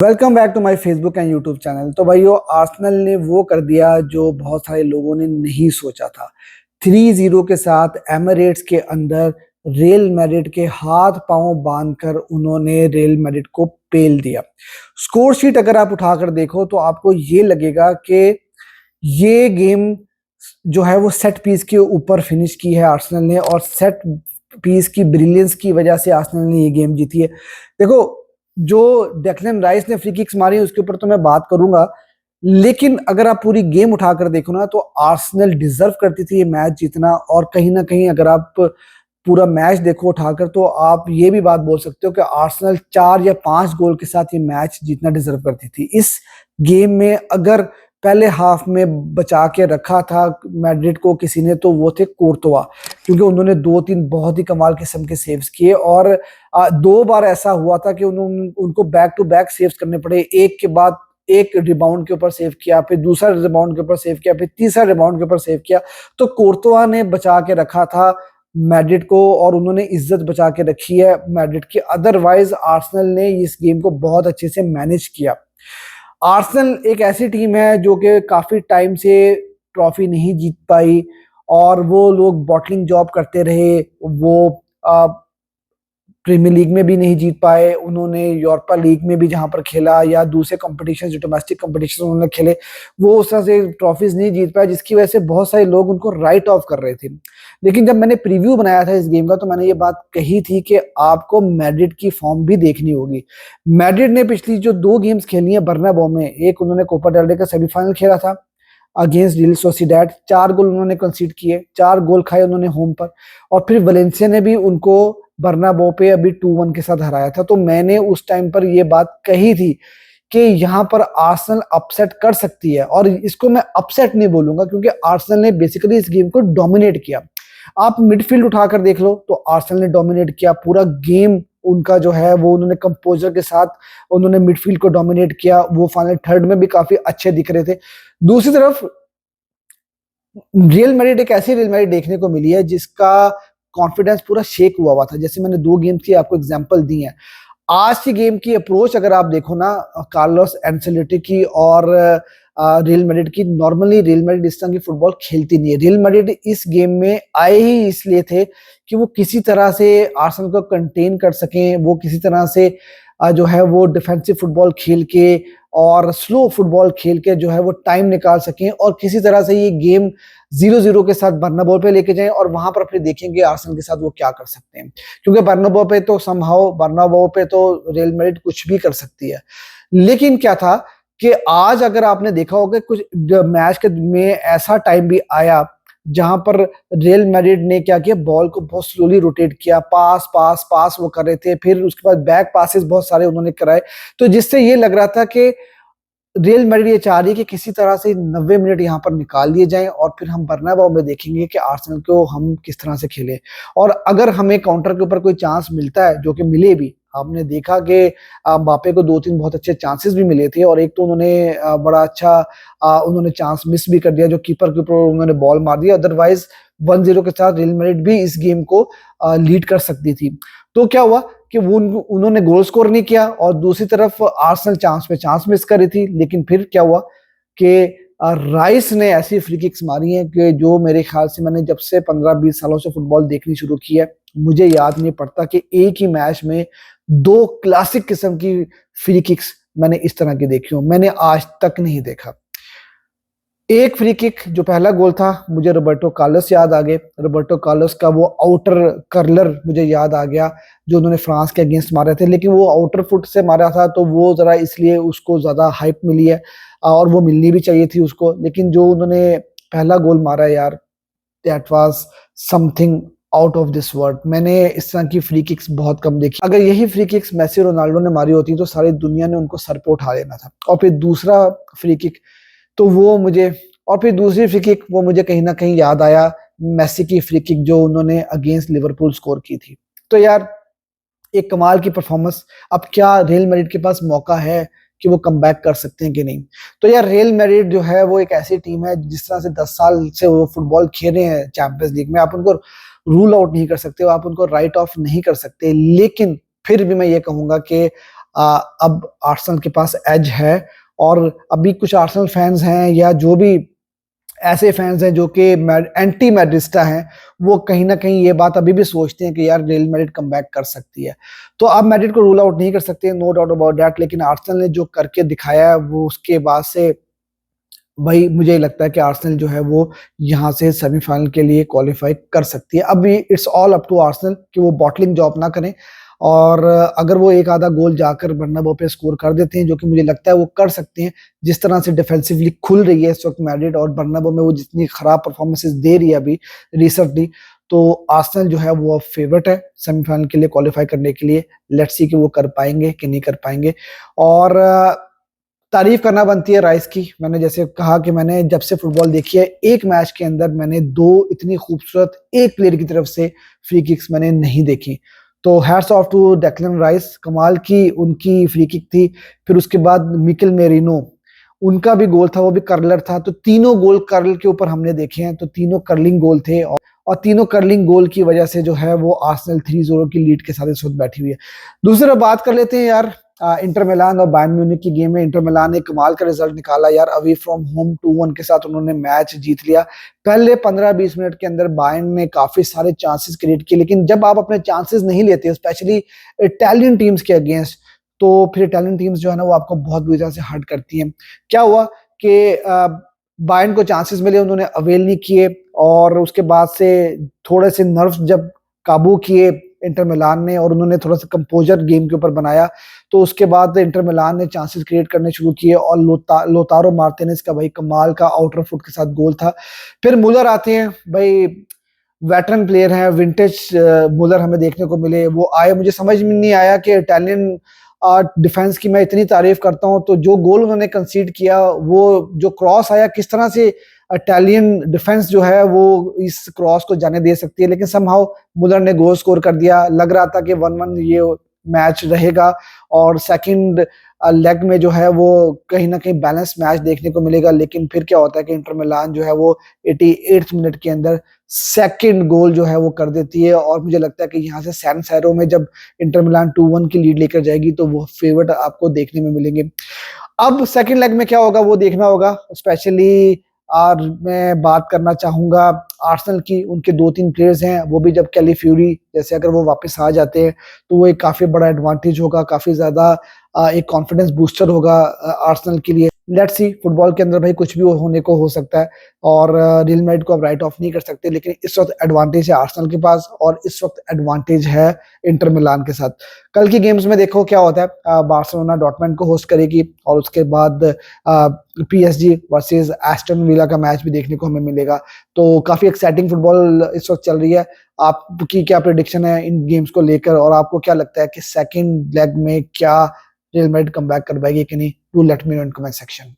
Welcome back to my Facebook and YouTube channel. तो भाइयों, Arsenal ने वो कर दिया जो बहुत सारे लोगों ने नहीं सोचा था। 3-0 के साथ एमिरेट्स के अंदर रियल मैड्रिड के हाथ पांव बांधकर उन्होंने रियल मैड्रिड को पेल दिया। स्कोर शीट अगर आप उठाकर देखो तो आपको ये लगेगा कि ये गेम जो है वो सेट पीस के ऊपर फिनिश की है आर्सेनल ने, और सेट पीस की ब्रिलियंस की वजह से आर्सेनल ने ये गेम जीती है। देखो, जो डेक्लन राइस ने फ्री किक्स मारी उसके ऊपर तो मैं बात करूंगा, लेकिन अगर आप पूरी गेम उठाकर देखो ना तो आर्सेनल डिजर्व करती थी ये मैच जीतना। और कहीं ना कहीं अगर आप पूरा मैच देखो उठाकर तो आप ये भी बात बोल सकते हो कि आर्सेनल 4 या 5 गोल के साथ ये मैच जीतना डिजर्व करती थी। इस गेम में अगर पहले हाफ में बचा के रखा था मैड्रिड को किसी ने, तो वो थे कोर्तोआ, क्योंकि उन्होंने 2-3 बहुत ही कमाल किस्म के सेव्स किए। और 2 बार ऐसा हुआ था कि उनको बैक टू बैक सेव्स करने पड़े, एक के बाद एक रिबाउंड के ऊपर सेव किया, फिर दूसरा रिबाउंड के ऊपर सेव किया, फिर तीसरा रिबाउंड के ऊपर सेव किया। तो कोर्तोआ ने बचा के रखा था मैड्रिड को, और उन्होंने इज्जत बचा के रखी है मैड्रिड की। अदरवाइज आर्सेनल ने इस गेम को बहुत अच्छे से मैनेज किया। आर्सेनल एक ऐसी टीम है जो कि काफी टाइम से ट्रॉफी नहीं जीत पाई, और वो लोग बॉटलिंग जॉब करते रहे। वो प्रीमियर लीग में भी नहीं जीत पाए, उन्होंने यूरोपा लीग में भी जहां पर खेला या दूसरे कंपटीशन जो डोमेस्टिक कंपटीशन उन्होंने खेले, वो उस तरह से ट्रॉफीज नहीं जीत पाए, जिसकी वजह से बहुत सारे लोग उनको राइट ऑफ कर रहे थे। लेकिन जब मैंने प्रीव्यू बनाया था इस गेम का तो मैंने ये बात कही थी कि आपको मैड्रिड की फॉर्म भी देखनी होगी। मैड्रिड ने पिछली जो 2 गेम्स खेली है बर्नाब्यू में, एक उन्होंने कोपा डेल रे का सेमीफाइनल खेला था अगेंस्ट रियल सोसिएडाड, 4 गोल उन्होंने कंसीड किए, 4 गोल खाए उन्होंने होम पर, और फिर वलेंसिया ने भी उनको बर्नाब्यू पे अभी 2-1 के साथ हराया था। तो मैंने उस टाइम पर ये बात कही थी कि यहाँ पर आर्सेनल अपसेट कर सकती है, और इसको मैं अपसेट नहीं बोलूंगा क्योंकि आर्सेनल ने बेसिकली इस गेम को डोमिनेट किया। आप मिडफील्ड उठाकर देख लो तो आर्सेनल ने डोमिनेट किया पूरा गेम। उनका जो है वो उन्होंने कंपोजर के साथ उन्होंने मिडफील्ड को डोमिनेट किया। वो फाइनल थर्ड में भी काफी अच्छे दिख रहे थे। दूसरी तरफ रियल मैड्रिड, एक ऐसी रियल मैड्रिड देखने को मिली है जिसका कॉन्फिडेंस पूरा शेक हुआ हुआ था। जैसे मैंने 2 गेम्स की आपको एग्जांपल दी है। आज की गेम की अप्रोच अगर आप देखो ना कार्लोस एंसेलोटी की और रियल मैड्रिड की, नॉर्मली रियल मैड्रिड इस तरह की फुटबॉल खेलती नहीं है। रियल मैड्रिड इस गेम में आए ही इसलिए थे कि वो किसी तरह से आर्सेनल को कंटेन कर सकें, वो किसी तरह से जो है वो डिफेंसिव फुटबॉल खेल के और स्लो फुटबॉल खेल के जो है वो टाइम निकाल सकें, और किसी तरह से ये गेम 0-0 के साथ बर्नाब्यू पे लेके जाएं, और वहां पर फिर देखेंगे आर्सेनल के साथ वो क्या कर सकते हैं। क्योंकि बर्नाब्यू पे तो रियल मैड्रिड कुछ भी कर सकती है। लेकिन क्या था कि आज अगर आपने देखा होगा कुछ मैच के में ऐसा टाइम भी आया जहां पर रियल मैड्रिड ने क्या किया, बॉल को बहुत स्लोली रोटेट किया, पास पास पास वो कर रहे थे, फिर उसके बाद बैक पासेस बहुत सारे उन्होंने कराए, तो जिससे ये लग रहा था कि रियल मैड्रिड ये चाह रही है कि किसी तरह से 90 मिनट यहाँ पर निकाल दिए जाएं, और फिर हम बर्नाब्यू में देखेंगे कि आर्सेनल को हम किस तरह से खेले। और अगर हमें काउंटर के ऊपर कोई चांस मिलता है, जो कि मिले भी, आपने देखा कि बापे को 2-3 बहुत अच्छे चांसेस भी मिले थे, और एक तो उन्होंने बड़ा अच्छा उन्होंने चांस मिस भी कर दिया जो कीपर के ऊपर उन्होंने बॉल मार दिया। अदरवाइज 1-0 के साथ रियल मैड्रिड भी इस गेम को लीड कर सकती थी। तो क्या हुआ कि वो उन्होंने गोल स्कोर नहीं किया, और दूसरी तरफ आर्सेनल चांस पे चांस मिस कर रही थी। लेकिन फिर क्या हुआ कि राइस ने ऐसी फ्री किक्स मारी हैं कि जो मेरे ख्याल से मैंने जब से 15-20 सालों से फुटबॉल देखनी शुरू की है, मुझे याद नहीं पड़ता कि एक ही मैच में 2 क्लासिक किस्म की फ्री किक्स मैंने इस तरह की देखी हूं। मैंने आज तक नहीं देखा। एक फ्री किक जो पहला गोल था, मुझे रोबर्टो कार्लोस याद आ गए। रोबर्टो कार्लोस का वो आउटर कर्लर मुझे याद आ गया जो उन्होंने फ्रांस के अगेंस्ट मारे थे, लेकिन वो आउटर फुट से मारा था तो वो जरा इसलिए उसको ज्यादा हाइप मिली है, और वो मिलनी भी चाहिए थी उसको। लेकिन जो उन्होंने पहला गोल मारा यार, that was something out of this world. मैंने इस तरह की फ्री किक्स बहुत कम देखी। अगर यही फ्री किक्स मेसी रोनाल्डो ने मारी होती तो सारी दुनिया ने उनको सर पे उठा लेना था। और फिर दूसरा फ्री किक तो वो मुझे, और फिर दूसरी फ्री किक वो मुझे कहीं ना कहीं याद आया मेसी की फ्री किक जो उन्होंने अगेंस्ट लिवरपूल स्कोर की थी। तो यार एक कमाल की परफॉर्मेंस। अब क्या रियल मैड्रिड के पास मौका है कि वो कम बैक कर सकते हैं कि नहीं? तो यार रियल मैड्रिड जो है वो एक ऐसी टीम है जिस तरह से 10 साल से वो फुटबॉल खेल रहे हैं चैंपियंस लीग में, आप उनको रूल आउट नहीं कर सकते, आप उनको राइट ऑफ नहीं कर सकते। लेकिन फिर भी मैं ये कहूंगा कि अब आर्सेनल के पास एज है। और अभी कुछ आर्सेनल फैंस हैं या जो भी ऐसे फैंस हैं जो कि एंटी मैड्रिस्टा हैं, वो कहीं ना कहीं ये बात अभी भी सोचते हैं कि यार रियल मैड्रिड कमबैक कर सकती है। तो अब मैड्रिड को रूल आउट नहीं कर सकते, नो डाउट अबाउट दैट, लेकिन आर्सेनल ने जो करके दिखाया है वो उसके बाद से भाई मुझे लगता है कि आर्सेनल जो है वो यहाँ से सेमीफाइनल के लिए क्वालिफाई कर सकती है। अभी it's all up to Arsenal कि वो बॉटलिंग जॉब ना करें, और अगर वो एक आधा गोल जाकर बर्नाब्यू पे स्कोर कर देते हैं, जो कि मुझे लगता है वो कर सकते हैं, जिस तरह से डिफेंसिवली खुल रही है इस वक्त मैड्रिड, और बर्नाब्यू में वो जितनी खराब परफॉर्मेंसेस दे रही है अभी रिसेंटली, तो आर्सेनल जो है वो फेवरेट है सेमीफाइनल के लिए क्वालिफाई करने के लिए। लेट्स सी कि वो कर पाएंगे कि नहीं कर पाएंगे। और तारीफ करना बनती है राइस की। मैंने जैसे कहा कि मैंने जब से फुटबॉल देखी है, एक मैच के अंदर मैंने दो इतनी खूबसूरत एक प्लेयर की तरफ से फ्री किक्स मैंने नहीं देखी। तो hats off to Declan Rice, कमाल की उनकी फ्री किक थी। फिर उसके बाद मिकेल मेरिनो, उनका भी गोल था, वो भी कर्लर था। तो तीनों गोल कर्ल के ऊपर हमने देखे हैं, तो तीनों कर्लिंग गोल थे, और तीनों कर्लिंग गोल की वजह से जो है वो आर्सेनल 3-0 की लीड के साथ इस वक्त बैठी हुई है। दूसरी तरफ बात कर लेते हैं यार इंटर मिलान और बायर्न म्यूनिख की गेम में। इंटर मिलान ने कमाल का रिजल्ट निकाला यार, अवे फ्रॉम होम 2-1 के साथ उन्होंने मैच जीत लिया। पहले 15-20 मिनट के अंदर बायर्न ने काफी सारे चांसेस क्रिएट किए, लेकिन जब आप अपने चांसेस नहीं लेते, स्पेशली इटालियन टीम्स के अगेंस्ट, तो फिर इटालियन टीम्स जो है ना वो आपको बहुत बुरी तरह से हर्ट करती हैं। क्या हुआ कि बायर्न को चांसेस मिले, उन्होंने अवेल नहीं किए, और उसके बाद से थोड़े से नर्व्स जब काबू किए इंटर मिलान ने, और उन्होंने थोड़ा सा कंपोजर गेम के ऊपर बनाया, तो उसके बाद इंटर मिलान ने चांसेस क्रिएट करने शुरू किए, और लोतारो मार्टिनेज का भाई कमाल का आउटर फुट के साथ गोल था। फिर मुलर आते हैं भाई, वेटरन प्लेयर हैं, विंटेज मुलर हमें देखने को मिले। वो आए, मुझे समझ में नहीं आया कि इटालियन डिफेंस की मैं इतनी तारीफ करता हूं, तो जो गोल उन्होंने कंसीड किया, वो जो क्रॉस आया, किस तरह से इटालियन डिफेंस जो है वो इस क्रॉस को जाने दे सकती है, लेकिन समहाउ मुलर ने गोल स्कोर कर दिया। लग रहा था कि 1-1 ये मैच रहेगा, और सेकंड लेग में जो है वो कहीं ना कहीं बैलेंस मैच देखने को मिलेगा। लेकिन फिर क्या होता है कि इंटर मिलान जो है वो 88 मिनट के अंदर सेकंड गोल जो है वो कर देती है, और मुझे लगता है कि यहाँ से सैन सैरो में जब इंटर मिलान 2-1 की लीड लेकर जाएगी, तो वो फेवरेट आपको देखने में मिलेंगे। अब सेकंड लेग में क्या होगा वो देखना होगा। स्पेशली और मैं बात करना चाहूंगा आर्सेनल की, उनके 2-3 प्लेयर्स हैं, वो भी जब कैलिफ्यूरी जैसे अगर वो वापस आ जाते हैं, तो वो एक काफी बड़ा एडवांटेज होगा, काफी ज्यादा एक कॉन्फिडेंस बूस्टर होगा आर्सेनल के लिए। लेट्स सी, फुटबॉल के अंदर भाई कुछ भी होने को हो सकता है, और रियल मैड्रिड को आप राइट ऑफ नहीं कर सकते, लेकिन इस वक्त एडवांटेज है आर्सेनल के पास, और इस वक्त एडवांटेज है इंटर मिलान के साथ। कल की गेम्स में देखो क्या होता है, बार्सिलोना डॉर्टमुंड को होस्ट करेगी, और उसके बाद पीएसजी वर्सेस एस्टन विला का मैच भी देखने को हमें मिलेगा। तो काफी एक्साइटिंग फुटबॉल इस वक्त चल रही है। आपकी क्या प्रेडिक्शन है इन गेम्स को लेकर, और आपको क्या लगता है कि सेकंड लेग में क्या रियल मैड्रिड कमबैक कर पाएगी कि नहीं? Do let me know in comment section.